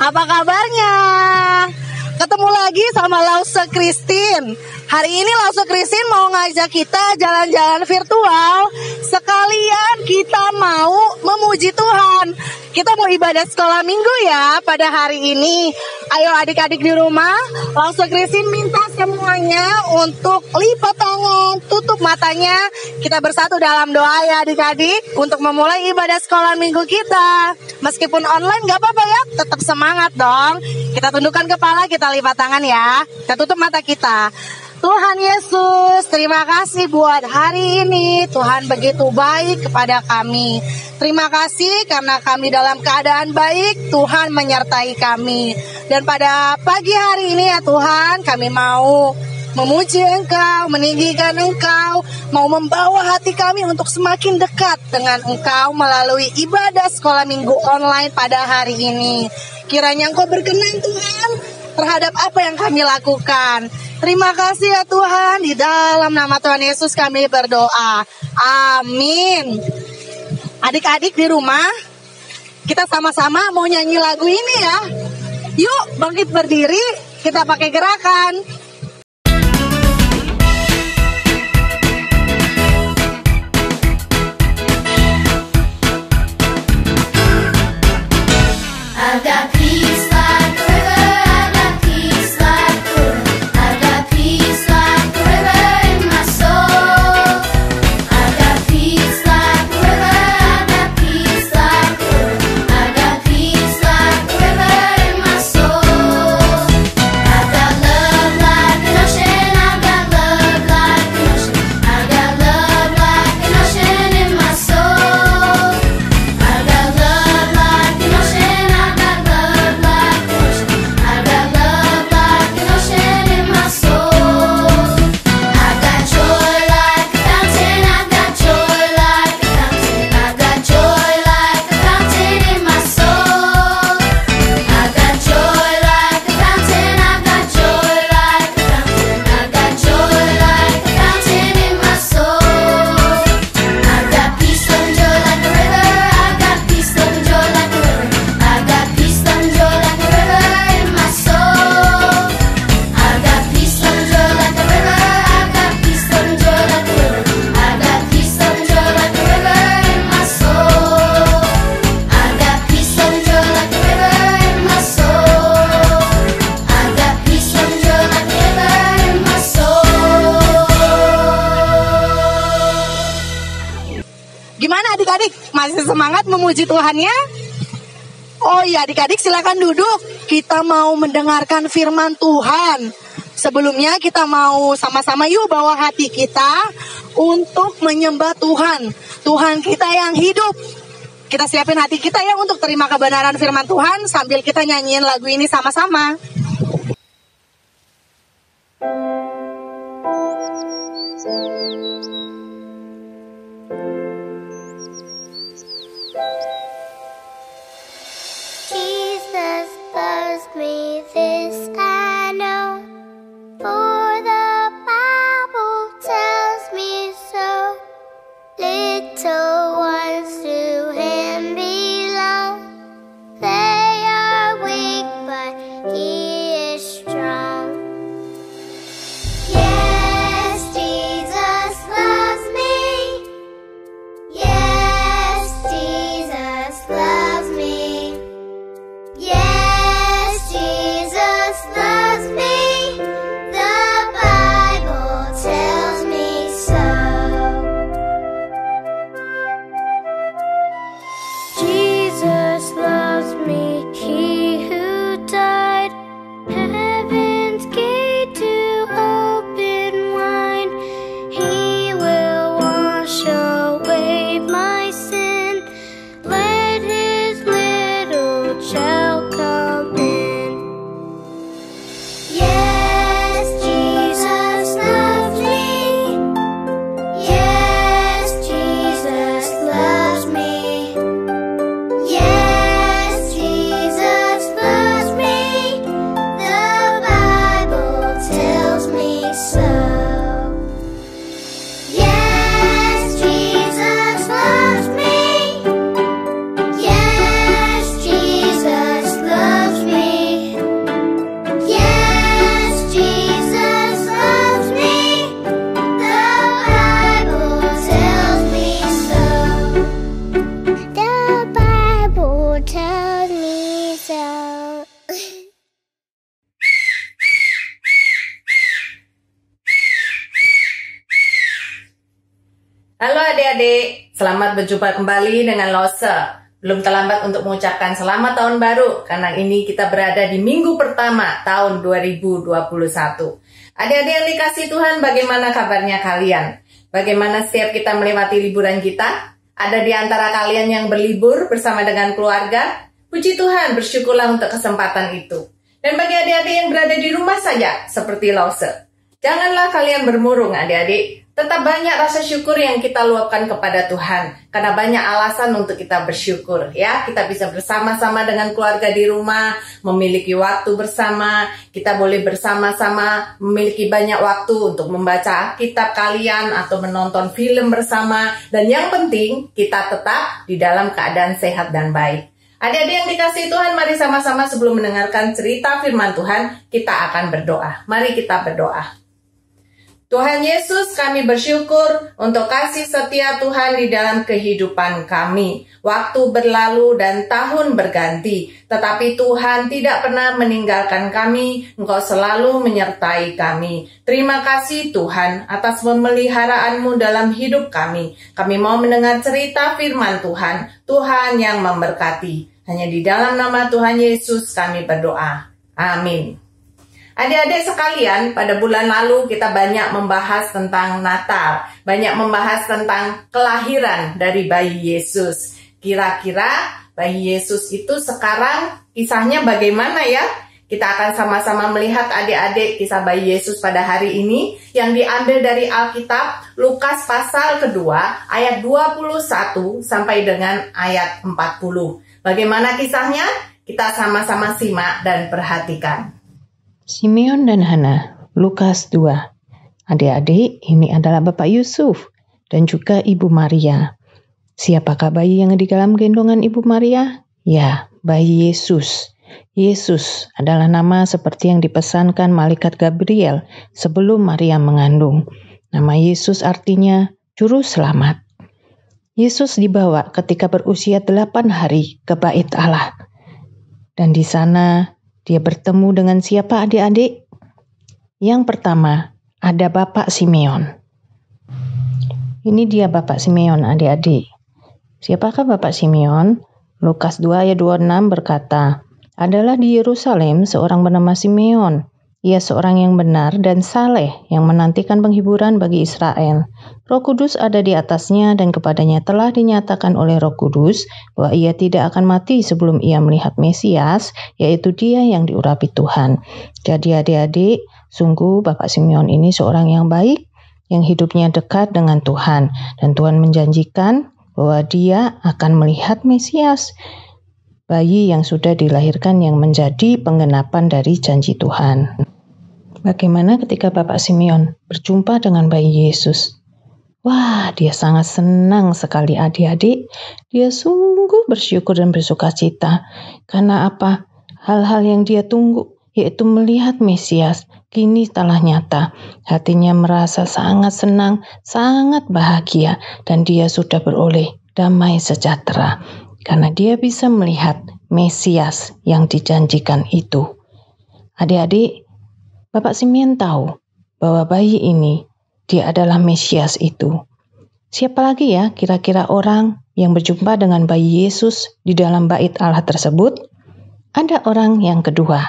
Apa kabarnya? Ketemu lagi sama Lause Christine. Hari ini Lause Christine mau ngajak kita jalan-jalan virtual. Sekalian kita mau memuji Tuhan. Kita mau ibadah sekolah minggu ya pada hari ini. Ayo adik-adik di rumah, Lause Christine minta semuanya untuk lipat tangan, tutup matanya. Kita bersatu dalam doa ya adik-adik untuk memulai ibadah sekolah minggu kita. Meskipun online gak apa-apa ya, tetap semangat dong. Kita tundukkan kepala, kita lipat tangan ya. Kita tutup mata kita. Tuhan Yesus, terima kasih buat hari ini. Tuhan begitu baik kepada kami. Terima kasih karena kami dalam keadaan baik, Tuhan menyertai kami. Dan pada pagi hari ini ya Tuhan, kami mau memuji Engkau, meninggikan Engkau, mau membawa hati kami untuk semakin dekat dengan Engkau melalui ibadah sekolah minggu online pada hari ini. Kiranya Engkau berkenan Tuhan terhadap apa yang kami lakukan. Terima kasih ya Tuhan, di dalam nama Tuhan Yesus kami berdoa. Amin. Adik-adik di rumah, kita sama-sama mau nyanyi lagu ini ya. Yuk bangkit berdiri, kita pakai gerakan. I've got peace like a river, I've got peace like a river, I've got peace like a river in my soul. I've got peace like a river, I've got peace like a river, I've got peace like a river in my soul. I've got love like an ocean, I've got love like an ocean, I've got love like an ocean in my soul. I've got love like an ocean, I've got love like an ocean, I've got love like an ocean in my soul. I've got joy like a fountain, I've got joy like a fountain, I've got joy like a fountain in my soul. I've got joy like a fountain, I've got joy like a fountain, I've got joy like a fountain in my soul. I've got peace, love, and joy like a river, I've got peace, love, and joy like a river, I've got peace, love, and joy like a river in my soul. I've got peace, love, and joy like a river, I've got peace, love, and joy like a river, I've got peace, love, and joy like a river in my soul. I've got peace, love, and joy like a river in my soul. I've got peace, love, and joy like a river in my soul. Gimana adik-adik? Masih semangat memuji Tuhannya? Oh iya adik-adik silakan duduk. Kita mau mendengarkan firman Tuhan. Sebelumnya kita mau sama-sama yuk bawa hati kita untuk menyembah Tuhan. Tuhan kita yang hidup. Kita siapin hati kita ya untuk terima kebenaran firman Tuhan sambil kita nyanyiin lagu ini sama-sama. Jesus loves me, this I know, for the Bible tells me so. Little ones to Him belong. They are weak, but He is strong. Yes, Jesus Selamat berjumpa kembali dengan Lose. Belum terlambat untuk mengucapkan selamat tahun baru, karena ini kita berada di minggu pertama tahun 2021. Adik-adik yang dikasih Tuhan, bagaimana kabarnya kalian? Bagaimana setiap kita melewati liburan kita? Ada di antara kalian yang berlibur bersama dengan keluarga? Puji Tuhan, bersyukurlah untuk kesempatan itu. Dan bagi adik-adik yang berada di rumah saja, seperti Lose, janganlah kalian bermurung adik-adik. Tetap banyak rasa syukur yang kita luapkan kepada Tuhan. Karena banyak alasan untuk kita bersyukur. Ya, kita bisa bersama-sama dengan keluarga di rumah, memiliki waktu bersama. Kita boleh bersama-sama memiliki banyak waktu untuk membaca kitab kalian atau menonton film bersama. Dan yang penting, kita tetap di dalam keadaan sehat dan baik. Adik-adik yang dikasihi Tuhan, mari sama-sama sebelum mendengarkan cerita firman Tuhan, kita akan berdoa. Mari kita berdoa. Tuhan Yesus, kami bersyukur untuk kasih setia Tuhan di dalam kehidupan kami. Waktu berlalu dan tahun berganti, tetapi Tuhan tidak pernah meninggalkan kami. Engkau selalu menyertai kami. Terima kasih Tuhan atas pemeliharaanmu dalam hidup kami. Kami mau mendengar cerita firman Tuhan, Tuhan yang memberkati. Hanya di dalam nama Tuhan Yesus kami berdoa. Amin. Adik-adik sekalian, pada bulan lalu kita banyak membahas tentang Natal, banyak membahas tentang kelahiran dari bayi Yesus. Kira-kira bayi Yesus itu sekarang kisahnya bagaimana ya? Kita akan sama-sama melihat adik-adik kisah bayi Yesus pada hari ini yang diambil dari Alkitab Lukas pasal kedua ayat 21 sampai dengan ayat 40. Bagaimana kisahnya? Kita sama-sama simak dan perhatikan. Simeon dan Hana, Lukas 2. Adik-adik, ini adalah Bapak Yusuf dan juga Ibu Maria. Siapakah bayi yang di dalam gendongan Ibu Maria? Ya, bayi Yesus. Yesus adalah nama seperti yang dipesankan malaikat Gabriel sebelum Maria mengandung. Nama Yesus artinya Juru Selamat. Yesus dibawa ketika berusia 8 hari ke Bait Allah. Dan di sana dia bertemu dengan siapa adik-adik? Yang pertama, ada Bapak Simeon. Ini dia Bapak Simeon adik-adik. Siapakah Bapak Simeon? Lukas 2 ayat 26 berkata, adalah di Yerusalem seorang bernama Simeon. Ia seorang yang benar dan saleh yang menantikan penghiburan bagi Israel. Roh Kudus ada di atasnya dan kepadanya telah dinyatakan oleh Roh Kudus bahwa ia tidak akan mati sebelum ia melihat Mesias, yaitu dia yang diurapi Tuhan. Jadi adik-adik, sungguh Bapak Simeon ini seorang yang baik, yang hidupnya dekat dengan Tuhan. Dan Tuhan menjanjikan bahwa dia akan melihat Mesias, bayi yang sudah dilahirkan yang menjadi penggenapan dari janji Tuhan. Bagaimana ketika Bapak Simeon berjumpa dengan bayi Yesus? Wah, dia sangat senang sekali adik-adik. Dia sungguh bersyukur dan bersuka cita. Karena apa? Hal-hal yang dia tunggu, yaitu melihat Mesias, kini telah nyata. Hatinya merasa sangat senang, sangat bahagia, dan dia sudah beroleh damai sejahtera. Karena dia bisa melihat Mesias yang dijanjikan itu. Adik-adik, Bapak Simeon tahu bahwa bayi ini, dia adalah Mesias itu. Siapa lagi ya kira-kira orang yang berjumpa dengan bayi Yesus di dalam bait Allah tersebut? Ada orang yang kedua.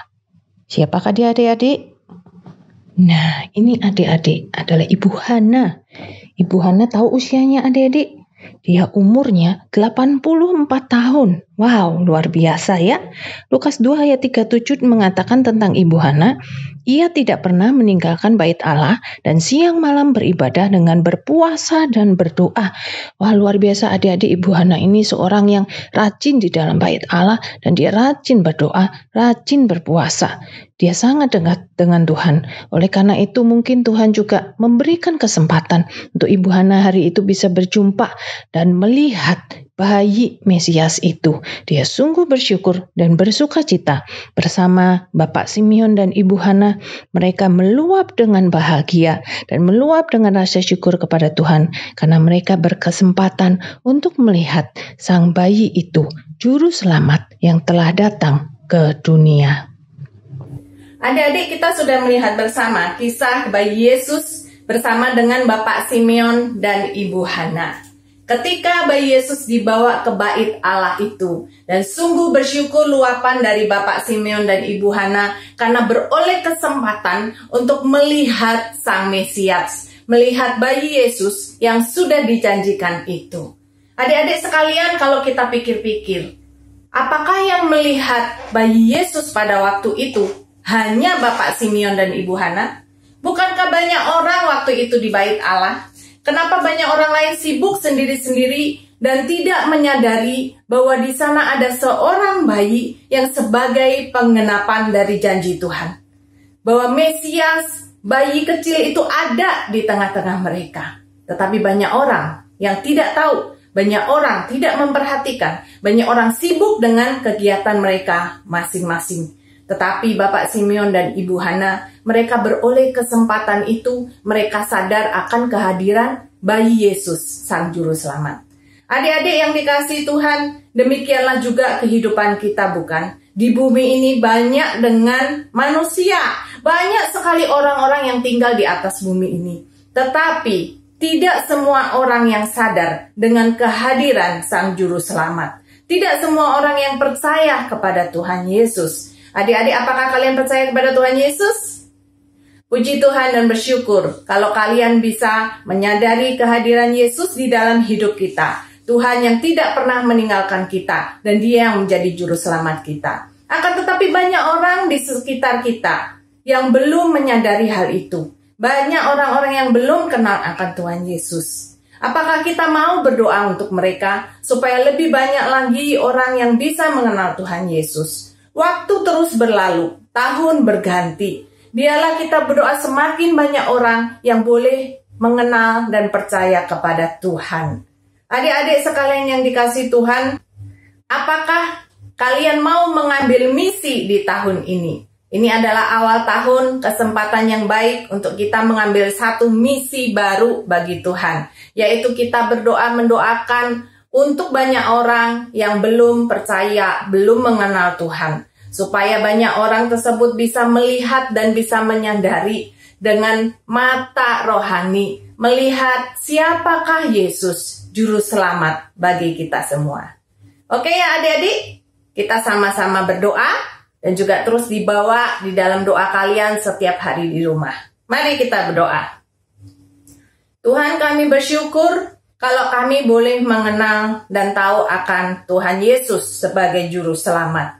Siapakah dia adik-adik? Nah, ini adik-adik adalah Ibu Hana. Ibu Hana tahu usianya adik-adik? Dia umurnya 84 tahun. Wow, luar biasa ya. Lukas 2 ayat 37 mengatakan tentang Ibu Hana, ia tidak pernah meninggalkan bait Allah dan siang malam beribadah dengan berpuasa dan berdoa. Wah, luar biasa adik-adik, Ibu Hana ini seorang yang rajin di dalam bait Allah dan dia rajin berdoa, rajin berpuasa. Dia sangat dekat dengan Tuhan. Oleh karena itu mungkin Tuhan juga memberikan kesempatan untuk Ibu Hana hari itu bisa berjumpa dan melihat bayi Mesias itu. Dia sungguh bersyukur dan bersuka cita. Bersama Bapak Simeon dan Ibu Hana, mereka meluap dengan bahagia dan meluap dengan rasa syukur kepada Tuhan karena mereka berkesempatan untuk melihat sang bayi itu, Juru Selamat yang telah datang ke dunia. Adik-adik, kita sudah melihat bersama kisah bayi Yesus bersama dengan Bapak Simeon dan Ibu Hana. ketika bayi Yesus dibawa ke bait Allah itu. Dan sungguh bersyukur luapan dari Bapak Simeon dan Ibu Hana karena beroleh kesempatan untuk melihat Sang Mesias, melihat bayi Yesus yang sudah dijanjikan itu. Adik-adik sekalian, kalau kita pikir-pikir, apakah yang melihat bayi Yesus pada waktu itu hanya Bapak Simeon dan Ibu Hana? Bukankah banyak orang waktu itu di bait Allah? Kenapa banyak orang lain sibuk sendiri-sendiri dan tidak menyadari bahwa di sana ada seorang bayi yang sebagai penggenapan dari janji Tuhan? Bahwa Mesias, bayi kecil itu ada di tengah-tengah mereka. Tetapi banyak orang yang tidak tahu, banyak orang tidak memperhatikan, banyak orang sibuk dengan kegiatan mereka masing-masing. Tetapi Bapak Simeon dan Ibu Hana, mereka beroleh kesempatan itu, mereka sadar akan kehadiran bayi Yesus, Sang Juru Selamat. Adik-adik yang dikasihi Tuhan, demikianlah juga kehidupan kita, bukan? Di bumi ini banyak dengan manusia, banyak sekali orang-orang yang tinggal di atas bumi ini. Tetapi tidak semua orang yang sadar dengan kehadiran Sang Juru Selamat. Tidak semua orang yang percaya kepada Tuhan Yesus. Adik-adik, apakah kalian percaya kepada Tuhan Yesus? Puji Tuhan dan bersyukur kalau kalian bisa menyadari kehadiran Yesus di dalam hidup kita. Tuhan yang tidak pernah meninggalkan kita dan Dia yang menjadi juru selamat kita. Akan tetapi banyak orang di sekitar kita yang belum menyadari hal itu. Banyak orang-orang yang belum kenal akan Tuhan Yesus. Apakah kita mau berdoa untuk mereka supaya lebih banyak lagi orang yang bisa mengenal Tuhan Yesus? Waktu terus berlalu, tahun berganti. Biarlah kita berdoa semakin banyak orang yang boleh mengenal dan percaya kepada Tuhan. Adik-adik sekalian yang dikasihi Tuhan, apakah kalian mau mengambil misi di tahun ini? Ini adalah awal tahun, kesempatan yang baik untuk kita mengambil satu misi baru bagi Tuhan. Yaitu kita berdoa mendoakan untuk banyak orang yang belum percaya, belum mengenal Tuhan. Supaya banyak orang tersebut bisa melihat dan bisa menyadari dengan mata rohani, melihat siapakah Yesus, Juru Selamat bagi kita semua. Oke ya adik-adik, kita sama-sama berdoa dan juga terus dibawa di dalam doa kalian setiap hari di rumah. Mari kita berdoa. Tuhan, kami bersyukur kalau kami boleh mengenal dan tahu akan Tuhan Yesus sebagai Juru Selamat.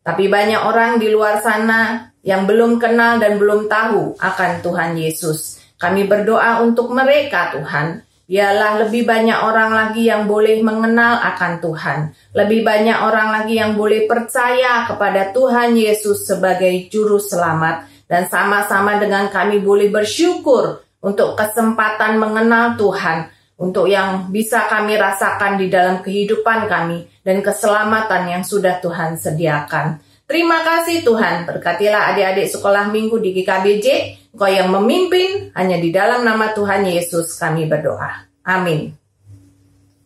Tapi banyak orang di luar sana yang belum kenal dan belum tahu akan Tuhan Yesus. Kami berdoa untuk mereka, Tuhan. Biarlah lebih banyak orang lagi yang boleh mengenal akan Tuhan. Lebih banyak orang lagi yang boleh percaya kepada Tuhan Yesus sebagai Juru Selamat. Dan sama-sama dengan kami boleh bersyukur untuk kesempatan mengenal Tuhan. Untuk yang bisa kami rasakan di dalam kehidupan kami dan keselamatan yang sudah Tuhan sediakan. Terima kasih Tuhan, berkatilah adik-adik sekolah minggu di GKBJ, Engkau yang memimpin, hanya di dalam nama Tuhan Yesus kami berdoa. Amin.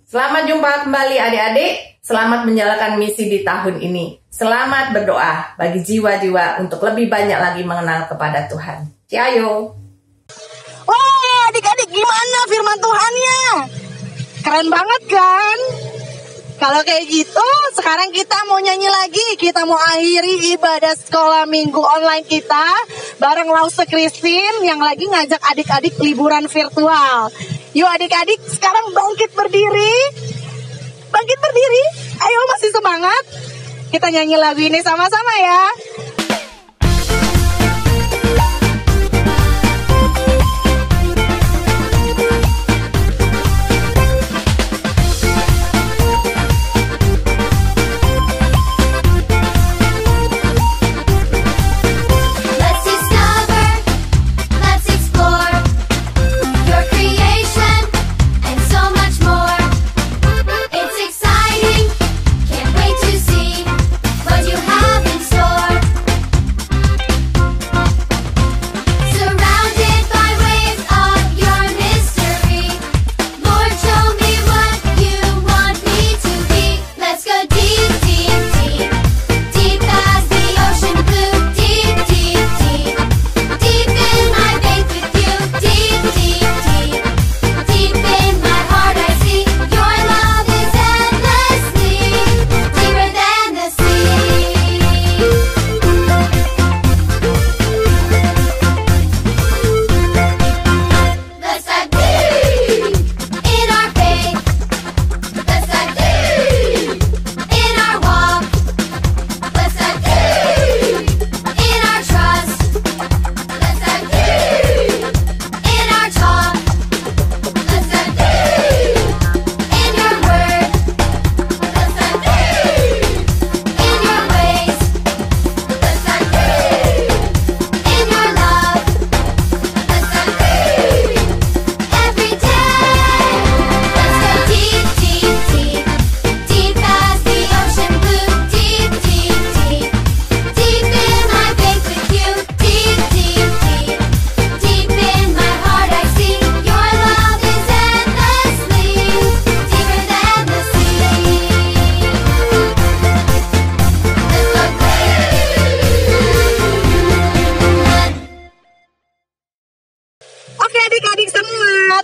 Selamat jumpa kembali adik-adik, selamat menjalankan misi di tahun ini. Selamat berdoa bagi jiwa-jiwa untuk lebih banyak lagi mengenal kepada Tuhan. Ciao. Wah, adik-adik gimana firman Tuhannya? Keren banget kan? Kalau kayak gitu, sekarang kita mau nyanyi lagi. Kita mau akhiri ibadah sekolah minggu online kita bareng Lause Christine yang lagi ngajak adik-adik liburan virtual. Yuk adik-adik, sekarang bangkit berdiri. Bangkit berdiri. Ayo, masih semangat? Kita nyanyi lagu ini sama-sama ya. It's exciting, can't wait to see what you have in store.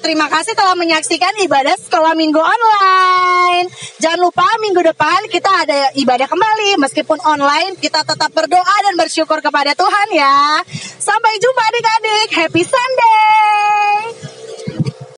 terima kasih telah menyaksikan ibadah sekolah minggu online. Jangan lupa minggu depan kita ada ibadah kembali. Meskipun online, kita tetap berdoa dan bersyukur kepada Tuhan ya. Sampai jumpa adik-adik. Happy Sunday.